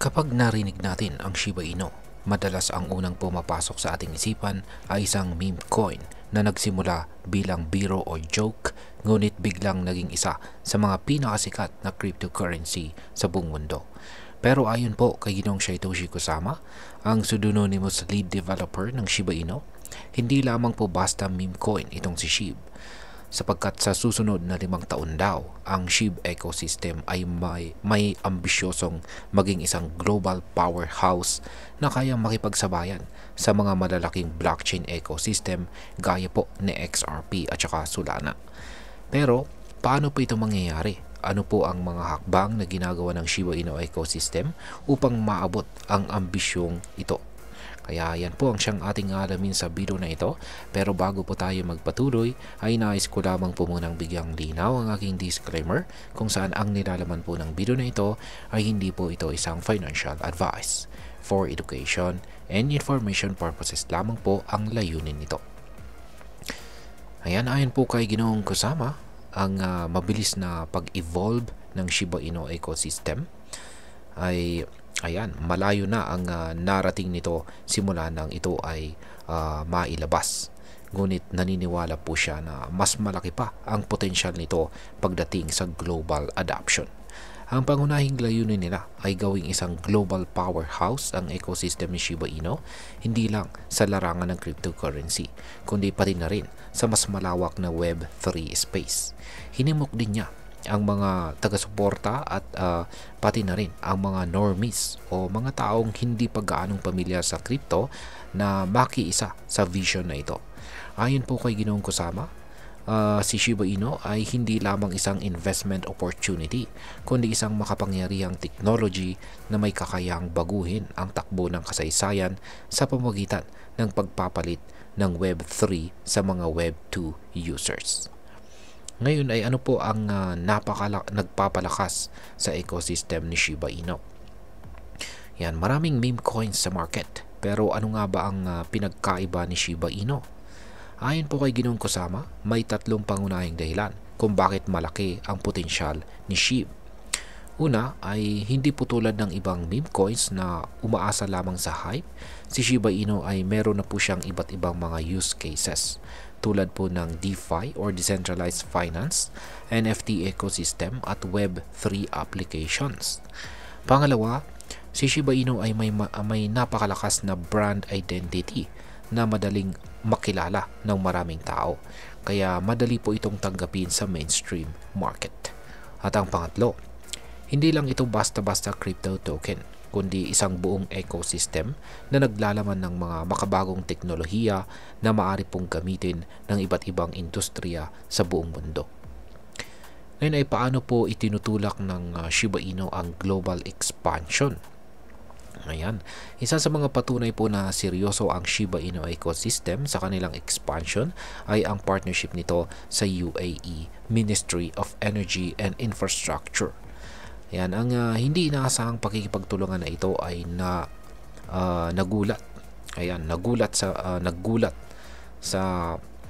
Kapag narinig natin ang Shiba Inu, madalas ang unang pumapasok sa ating isipan ay isang meme coin na nagsimula bilang biro o joke, ngunit biglang naging isa sa mga pinakasikat na cryptocurrency sa buong mundo. Pero ayon po kay Ginong Satoshi Kusama, ang pseudonymous lead developer ng Shiba Inu, hindi lamang po basta meme coin itong si SHIB, sapagkat sa susunod na 5 taon daw, ang SHIB ecosystem ay may ambisyosong maging isang global powerhouse na kayang makipagsabayan sa mga malalaking blockchain ecosystem gaya po ni XRP at saka Solana. Pero paano po ito mangyayari? Ano po ang mga hakbang na ginagawa ng Shiba Inu ecosystem upang maabot ang ambisyong ito? Kaya yan po ang siyang ating alamin sa video na ito. Pero bago po tayo magpatuloy, ay nais ko lamang po munang bigyang linaw ang aking disclaimer kung saan ang nilalaman po ng video na ito ay hindi po ito isang financial advice. For education and information purposes lamang po ang layunin nito. Ayan po kay Ginoong Kusama, ang mabilis na pag-evolve ng Shiba Inu ecosystem ay malayo na ang narating nito simula nang ito ay mailabas. Ngunit naniniwala po siya na mas malaki pa ang potensyal nito pagdating sa global adoption. Ang pangunahing layunin nila ay gawing isang global powerhouse ang ecosystem ni Shiba Inu, hindi lang sa larangan ng cryptocurrency, kundi pati na rin sa mas malawak na Web3 space. Hinimok din niya ang mga taga-suporta at pati na rin ang mga normies o mga taong hindi pa gaanong pamilyar sa crypto na makiisa sa vision na ito. Ayon po kay Ginoong Kusama, si Shiba Inu ay hindi lamang isang investment opportunity, kundi isang makapangyarihang technology na may kakayahang baguhin ang takbo ng kasaysayan sa pamamagitan ng pagpapalit ng Web3 sa mga Web2 users. Ngayon ay ano po ang nagpapalakas sa ecosystem ni Shiba Inu? Yan, maraming meme coins sa market. Pero ano nga ba ang pinagkaiba ni Shiba Inu? Ayon po kay Ginoong Kusama, may 3 pangunahing dahilan kung bakit malaki ang potensyal ni SHIB. Una ay hindi po tulad ng ibang meme coins na umaasa lamang sa hype. Si Shiba Inu ay meron na po siyang iba't ibang mga use cases, tulad po ng DeFi or Decentralized Finance, NFT ecosystem at Web3 applications. Pangalawa, si Shiba Inu ay may napakalakas na brand identity na madaling makilala ng maraming tao, kaya madali po itong tanggapin sa mainstream market. At ang pangatlo, hindi lang ito basta-basta crypto token, kundi isang buong ecosystem na naglalaman ng mga makabagong teknolohiya na maaari pong gamitin ng iba't ibang industriya sa buong mundo. Ngayon ay paano po itinutulak ng Shiba Inu ang global expansion? Ayan, isa sa mga patunay po na seryoso ang Shiba Inu ecosystem sa kanilang expansion ay ang partnership nito sa UAE Ministry of Energy and Infrastructure. Yan, ang hindi inaasahang pakikipagtulungan na ito ay nagulat sa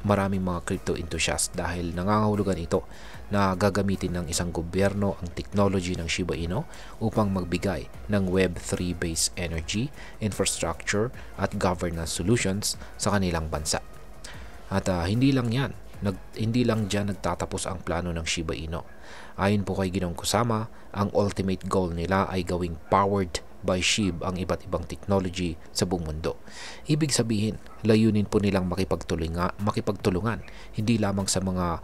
maraming mga crypto enthusiasts dahil nangangahulugan ito na gagamitin ng isang gobyerno ang technology ng Shiba Inu upang magbigay ng Web3 based energy, infrastructure at governance solutions sa kanilang bansa. At hindi lang diyan nagtatapos ang plano ng Shiba Inu. Ayon po kay Ginoong Kusama, ang ultimate goal nila ay gawing powered by SHIB ang iba't ibang technology sa buong mundo. Ibig sabihin, layunin po nilang makipagtulungan hindi lamang sa mga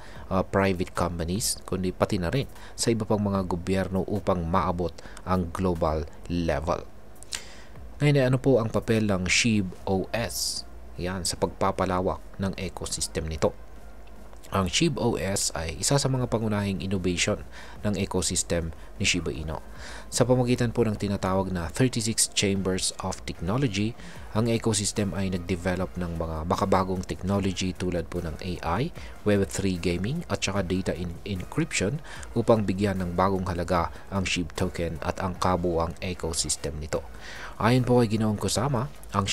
private companies, kundi pati na rin sa iba pang mga gobyerno upang maabot ang global level. Ngayon, ano po ang papel ng SHIB OS? Yan, sa pagpapalawak ng ecosystem nito. Ang SHIB OS ay isa sa mga pangunahing innovation ng ecosystem ni Shiba Inu. Sa pamamagitan po ng tinatawag na 36 Chambers of Technology, ang ecosystem ay nag-develop ng mga makabagong technology tulad po ng AI, Web3 gaming at saka data encryption upang bigyan ng bagong halaga ang SHIB token at ang kabuuang ecosystem nito. Ayon po kay Ginoong Kusama, ang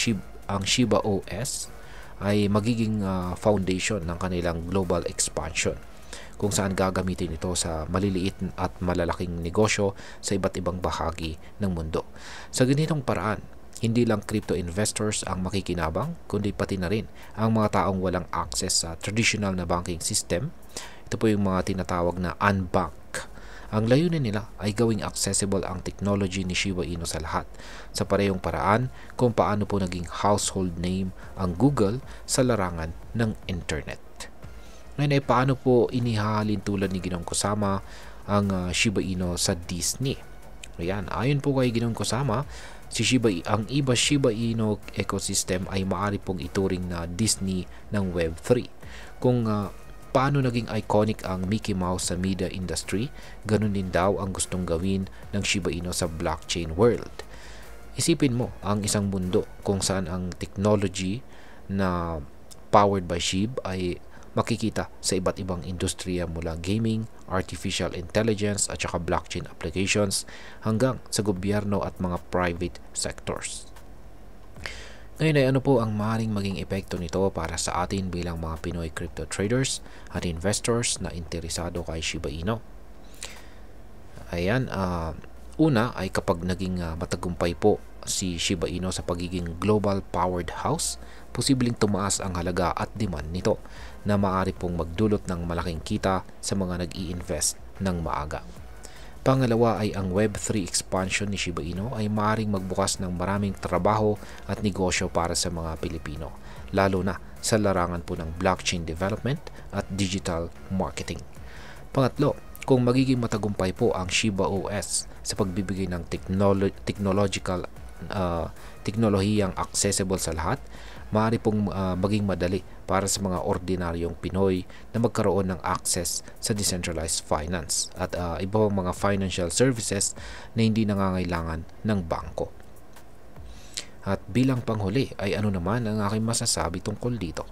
Shiba OS ay magiging foundation ng kanilang global expansion, kung saan gagamitin ito sa maliliit at malalaking negosyo sa iba't ibang bahagi ng mundo. Sa ganitong paraan, hindi lang crypto investors ang makikinabang, kundi pati na rin ang mga taong walang access sa traditional na banking system. Ito po yung mga tinatawag na unbank. Ang layunin nila ay gawing accessible ang technology ni Shiba Inu sa lahat, sa parehong paraan kung paano po naging household name ang Google sa larangan ng internet. Ngayon ay paano po inihahalin tulad ni Ginong Kusama ang Shiba Inu sa Disney? Ayan, ayon po kay Ginong Kusama, ang Shiba Inu ecosystem ay maaari pong ituring na Disney ng Web3. Kung paano naging iconic ang Mickey Mouse sa media industry, ganun din daw ang gustong gawin ng Shiba Inu sa blockchain world. Isipin mo ang isang mundo kung saan ang technology na powered by SHIB ay makikita sa iba't ibang industriya mula gaming, artificial intelligence at saka blockchain applications hanggang sa gobyerno at mga private sectors. Ngayon ay ano po ang maaaring maging epekto nito para sa atin bilang mga Pinoy crypto traders at investors na interesado kay Shiba Inu? Ayan, una ay kapag naging matagumpay po si Shiba Inu sa pagiging global powered house, posibleng tumaas ang halaga at demand nito na maaari pong magdulot ng malaking kita sa mga nag-i-invest ng maaga. Pangalawa ay ang Web3 expansion ni Shiba Inu ay maaaring magbukas ng maraming trabaho at negosyo para sa mga Pilipino, lalo na sa larangan po ng blockchain development at digital marketing. Pangatlo, kung magiging matagumpay po ang Shiba OS sa pagbibigay ng teknolohiyang accessible sa lahat, maaari pong maging madali para sa mga ordinaryong Pinoy na magkaroon ng access sa decentralized finance at iba pang mga financial services na hindi nangangailangan ng bangko. At bilang panghuli ay ano naman ang aking masasabi tungkol dito?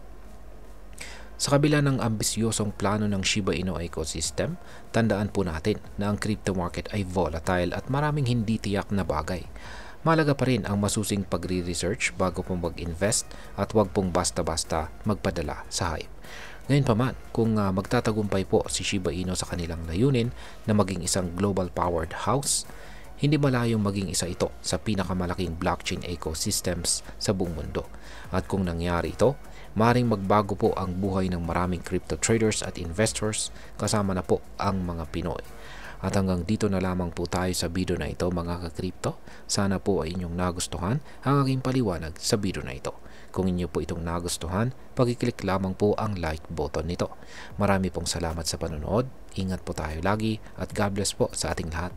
Sa kabila ng ambisyosong plano ng Shiba Inu ecosystem, tandaan po natin na ang crypto market ay volatile at maraming hindi tiyak na bagay. Mahalaga pa rin ang masusing pagre-research bago pong mag-invest at huwag pong basta-basta magpadala sa hype. Ngayon pa man, kung magtatagumpay po si Shiba Inu sa kanilang layunin na maging isang global powered house, hindi malayong maging isa ito sa pinakamalaking blockchain ecosystems sa buong mundo. At kung nangyari ito, maaaring magbago po ang buhay ng maraming crypto traders at investors kasama na po ang mga Pinoy. At hanggang dito na lamang po tayo sa video na ito mga ka-crypto. Sana po ay inyong nagustuhan ang aking paliwanag sa video na ito. Kung inyo po itong nagustuhan, pag-click lamang po ang like button nito. Marami pong salamat sa panonood. Ingat po tayo lagi at God bless po sa ating lahat.